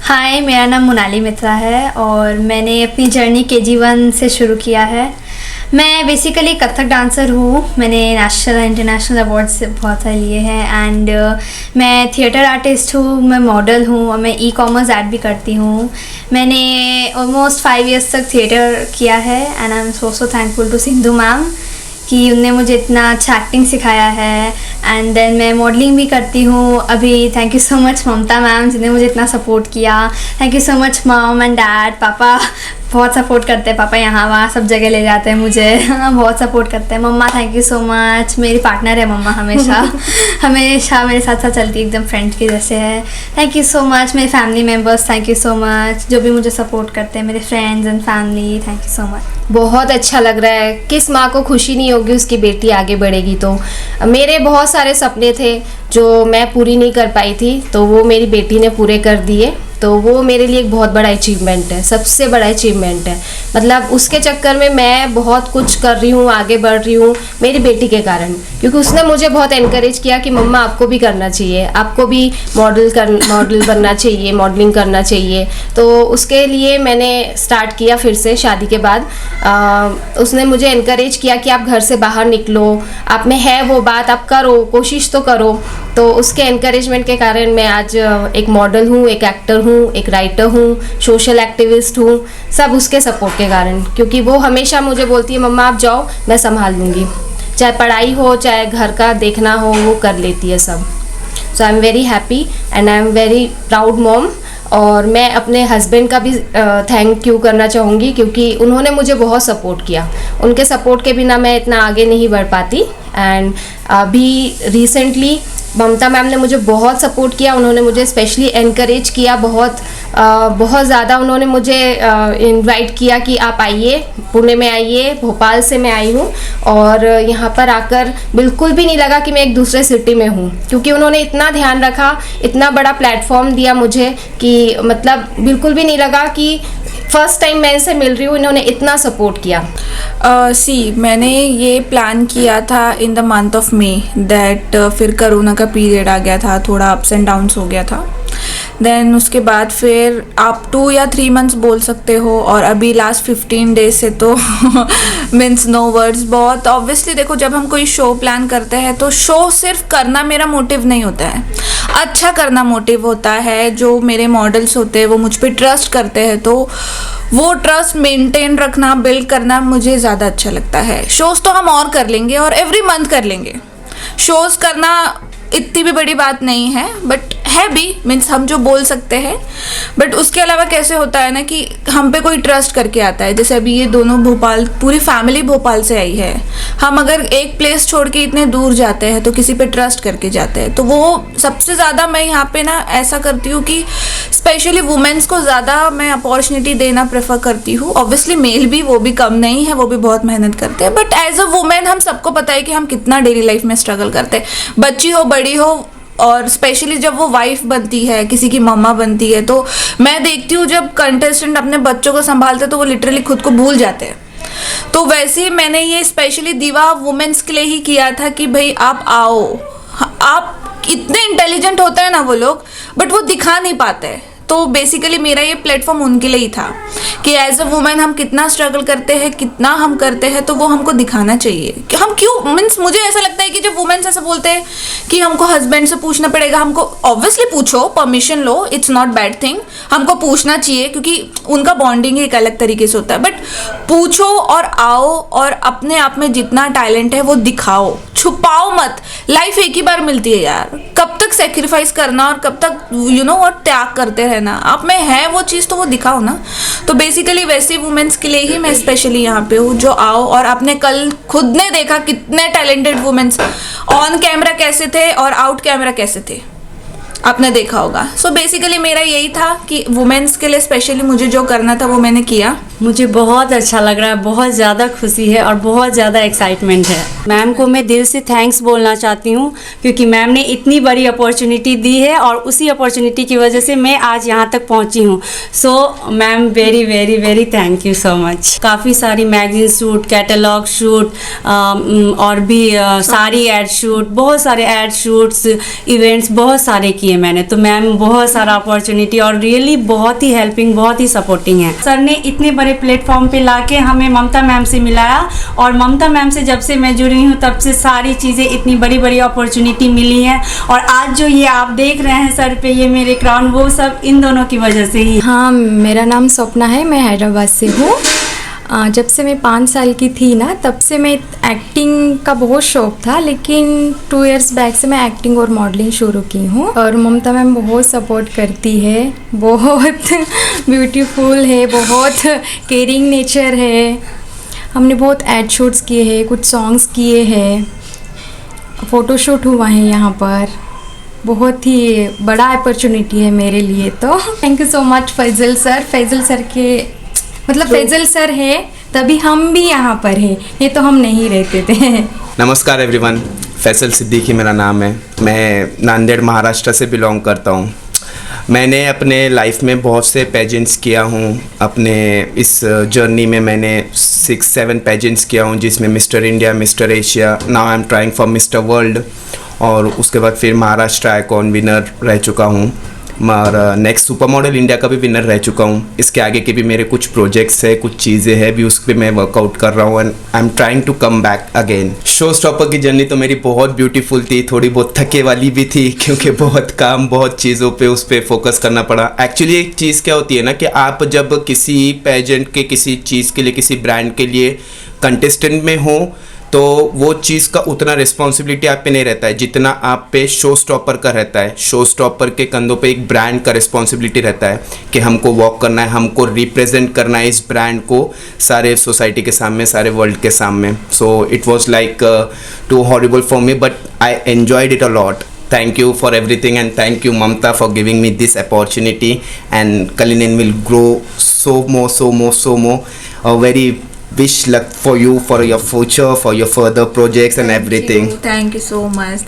हाय, मेरा नाम मोनाली मित्रा है और मैंने अपनी जर्नी KG1 से शुरू किया है। मैं बेसिकली कथक डांसर हूँ। मैंने नेशनल इंटरनेशनल अवार्ड्स बहुत सारे लिए हैं एंड मैं थिएटर आर्टिस्ट हूँ, मैं मॉडल हूँ और मैं ई-कॉमर्स ऐड भी करती हूँ। मैंने ऑलमोस्ट 5 इयर्स तक थिएटर किया है and I am so thankful to Sindhu ma'am कि उनने मुझे इतना अच्छा एक्टिंग सिखाया है। एंड देन मैं मॉडलिंग भी करती हूँ अभी। Thank you so much Mamata ma'am जिन्होंने मुझे इतना सपोर्ट किया। Thank you so much mom and dad. पापा बहुत सपोर्ट करते हैं, पापा यहाँ वहाँ सब जगह ले जाते हैं मुझे। बहुत सपोर्ट करते हैं। मम्मा थैंक यू सो मच, मेरी पार्टनर है मम्मा, हमेशा हमेशा मेरे साथ साथ चलती है, एकदम फ्रेंड की जैसे है। थैंक यू सो मच मेरे family members, thank you so much जो भी मुझे सपोर्ट करते हैं, मेरे friends and family, thank you so much. बहुत अच्छा लग रहा है। किस माँ को खुशी नहीं होगी उसकी बेटी आगे बढ़ेगी। तो मेरे बहुत सारे सपने थे जो मैं पूरी नहीं कर पाई थी, तो वो मेरी बेटी ने पूरे कर दिए। तो वो मेरे लिए एक बहुत बड़ा अचीवमेंट है, सबसे बड़ा अचीवमेंट है। मतलब उसके चक्कर में मैं बहुत कुछ कर रही हूँ, आगे बढ़ रही हूँ मेरी बेटी के कारण, क्योंकि उसने मुझे बहुत एनकरेज किया कि मम्मा आपको भी करना चाहिए, आपको भी मॉडल बनना चाहिए, मॉडलिंग करना चाहिए। तो उसके लिए मैंने स्टार्ट किया फिर से शादी के बाद। उसने मुझे एनकरेज किया कि आप घर से बाहर निकलो, आप में है वो बात, आप करो, कोशिश तो करो। तो उसके एनकरेजमेंट के कारण मैं आज एक मॉडल हूँ, एक एक्टर हूँ, एक राइटर हूँ, सोशल एक्टिविस्ट हूँ, सब उसके सपोर्ट के कारण। क्योंकि वो हमेशा मुझे बोलती है मम्मा आप जाओ, मैं संभाल लूँगी, चाहे पढ़ाई हो चाहे घर का देखना हो, वो कर लेती है सब। So I am very happy and I am very proud mom. और मैं अपने हस्बैंड का भी थैंक यू करना चाहूँगी, क्योंकि उन्होंने मुझे बहुत सपोर्ट किया। उनके सपोर्ट के बिना मैं इतना आगे नहीं बढ़ पाती। एंड अभी रिसेंटली ममता मैम ने मुझे बहुत सपोर्ट किया। उन्होंने मुझे स्पेशली एनकरेज किया बहुत ज़्यादा। उन्होंने मुझे इनवाइट किया कि आप आइए, पुणे में आइए। भोपाल से मैं आई हूँ और यहाँ पर आकर बिल्कुल भी नहीं लगा कि मैं एक दूसरे सिटी में हूँ, क्योंकि उन्होंने इतना ध्यान रखा, इतना बड़ा प्लेटफॉर्म दिया मुझे कि मतलब बिल्कुल भी नहीं लगा कि फर्स्ट टाइम मैं इनसे मिल रही हूँ, इन्होंने इतना सपोर्ट किया। मैंने ये प्लान किया था in the month of may that फिर कोरोना का पीरियड आ गया था, थोड़ा अप्स एंड डाउन्स हो गया था। देन उसके बाद फिर आप 2 या 3 मंथ्स बोल सकते हो, और अभी लास्ट 15 डेज से तो मीन्स नो वर्ड्स। बहुत ऑब्वियसली देखो, जब हम कोई शो प्लान करते हैं तो शो सिर्फ करना मेरा मोटिव नहीं होता है, अच्छा करना मोटिव होता है। जो मेरे मॉडल्स होते हैं वो मुझ पर ट्रस्ट करते हैं, तो वो ट्रस्ट मेंटेन रखना, बिल्ड करना मुझे ज़्यादा अच्छा लगता है। शोज़ तो हम और कर लेंगे और एवरी मंथ कर लेंगे। शोज़ करना इतनी भी बड़ी बात नहीं है, बट है भी, मीन्स हम जो बोल सकते हैं। बट उसके अलावा कैसे होता है ना कि हम पे कोई ट्रस्ट करके आता है। जैसे अभी ये दोनों भोपाल, पूरी फैमिली भोपाल से आई है। हम अगर एक प्लेस छोड़ के इतने दूर जाते हैं तो किसी पे ट्रस्ट करके जाते हैं। तो वो सबसे ज़्यादा मैं यहाँ पे ना ऐसा करती हूँ कि स्पेशली वुमेन्स को ज़्यादा मैं अपॉर्चुनिटी देना प्रेफर करती हूँ। ऑब्वियसली मेल भी, वो भी कम नहीं है, वो भी बहुत मेहनत करते हैं। बट एज अ वुमेन हम सबको पता है कि हम कितना डेली लाइफ में स्ट्रगल करते हैं, बच्ची हो बड़ी हो। और स्पेशली जब वो वाइफ बनती है, किसी की मम्मा बनती है, तो मैं देखती हूँ जब कंटेस्टेंट अपने बच्चों को संभालते हैं तो वो लिटरली खुद को भूल जाते हैं। तो वैसे ही मैंने ये स्पेशली दीवा वुमेन्स के लिए ही किया था कि भाई आप आओ। आप इतने इंटेलिजेंट होते हैं ना वो लोग, बट वो दिखा नहीं पाते। तो बेसिकली मेरा ये प्लेटफॉर्म उनके लिए ही था कि एज अ वुमेन हम कितना स्ट्रगल करते हैं, कितना हम करते हैं, तो वो हमको दिखाना चाहिए कि हम क्यों। मीन्स मुझे ऐसा लगता है कि जब वुमेन्स ऐसा बोलते हैं कि हमको हस्बैंड से पूछना पड़ेगा, हमको ऑब्वियसली पूछो, permission low, it's not bad thing, हमको पूछना चाहिए क्योंकि उनका बॉन्डिंग एक अलग तरीके से होता है। बट पूछो और आओ और अपने आप में जितना टैलेंट है वो दिखाओ, छुपाओ मत। लाइफ एक ही बार मिलती है यार, कब तक सेक्रीफाइस करना और कब तक और त्याग करते रहना। आप में है वो चीज़ तो वो दिखाओ ना। तो बेसिकली वैसे वुमेन्स के लिए ही मैं स्पेशली यहाँ पे हूँ, जो आओ। और आपने कल खुद ने देखा कितने टैलेंटेड वुमेन्स ऑन कैमरा कैसे थे और आउट कैमरा कैसे थे, आपने देखा होगा। सो बेसिकली मेरा यही था कि वुमेन्स के लिए स्पेशली मुझे जो करना था वो मैंने किया। मुझे बहुत अच्छा लग रहा है, बहुत ज़्यादा खुशी है और बहुत ज़्यादा एक्साइटमेंट है। मैम को मैं दिल से थैंक्स बोलना चाहती हूँ क्योंकि मैम ने इतनी बड़ी अपॉर्चुनिटी दी है और उसी अपॉर्चुनिटी की वजह से मैं आज यहाँ तक पहुँची हूँ। So ma'am very very very thank you so much. काफ़ी सारी मैगजीन शूट, कैटलॉग शूट और भी सारी एड शूट, बहुत सारे एड शूट्स, इवेंट्स बहुत सारे किए मैंने। तो मैम बहुत सारा अपॉर्चुनिटी और रियली बहुत ही हेल्पिंग, बहुत ही सपोर्टिंग है। सर ने इतने बड़े प्लेटफॉर्म पे लाके हमें ममता मैम से मिलाया और ममता मैम से जब से मैं जुड़ी हूँ तब से सारी चीज़ें, इतनी बड़ी बड़ी अपॉर्चुनिटी मिली है। और आज जो ये आप देख रहे हैं सर पे ये मेरे क्राउन, वो सब इन दोनों की वजह से ही। हाँ, मेरा नाम स्वप्ना है, मैं हैदराबाद से हूँ। जब से मैं 5 साल की थी ना, तब से मैं एक्टिंग का बहुत शौक था, लेकिन 2 इयर्स बैक से मैं एक्टिंग और मॉडलिंग शुरू की हूँ। और ममता मैम बहुत सपोर्ट करती है, बहुत ब्यूटीफुल है, बहुत केयरिंग नेचर है। हमने बहुत एड शूट्स किए हैं, कुछ सॉन्ग्स किए हैं, फ़ोटोशूट हुआ है यहाँ पर। बहुत ही बड़ा अपॉर्चुनिटी है मेरे लिए। तो thank you so much Faizal sir. Faizal sir के मतलब फैजल सर है तभी हम भी यहाँ पर हैं, ये तो हम नहीं रहते थे। नमस्कार एवरीवन, फैसल सिद्दीकी मेरा नाम है। मैं नांदेड़ महाराष्ट्र से बिलोंग करता हूँ। मैंने अपने लाइफ में बहुत से पेजेंट्स किया हूँ। अपने इस जर्नी में मैंने 6-7 पेजेंट्स किया हूँ, जिसमें mister India, mister Asia, now I am trying for mister world, और उसके बाद फिर महाराष्ट्र आइकॉन विनर रह चुका हूँ। और नेक्स्ट सुपर मॉडल इंडिया का भी विनर रह चुका हूँ। इसके आगे के भी मेरे कुछ प्रोजेक्ट्स है, कुछ चीज़ें हैं भी, उस पर मैं वर्कआउट कर रहा हूँ and I am trying to come back again. Show stopper की जर्नी तो मेरी बहुत ब्यूटीफुल थी, थोड़ी बहुत थके वाली भी थी क्योंकि बहुत काम, बहुत चीज़ों पे उस पर फोकस करना पड़ा। एक्चुअली एक चीज़ क्या होती है ना कि आप जब किसी पेजेंट के, किसी चीज़ के लिए, किसी ब्रांड के लिए कंटेस्टेंट में हो तो वो चीज़ का उतना रिस्पॉन्सिबिलिटी आप पे नहीं रहता है जितना आप पे शो स्टॉपर का रहता है। शो स्टॉपर के कंधों पे एक ब्रांड का रिस्पॉन्सिबिलिटी रहता है कि हमको वॉक करना है, हमको रिप्रेजेंट करना है इस ब्रांड को सारे सोसाइटी के सामने, सारे वर्ल्ड के सामने। So it was like too horrible for me but I enjoyed it a lot. Thank you for everything and thank you Mamta for giving me this opportunity, and Kalinin will grow so more. A very wish luck for you, for your future, for your further projects and everything. Thank you so much.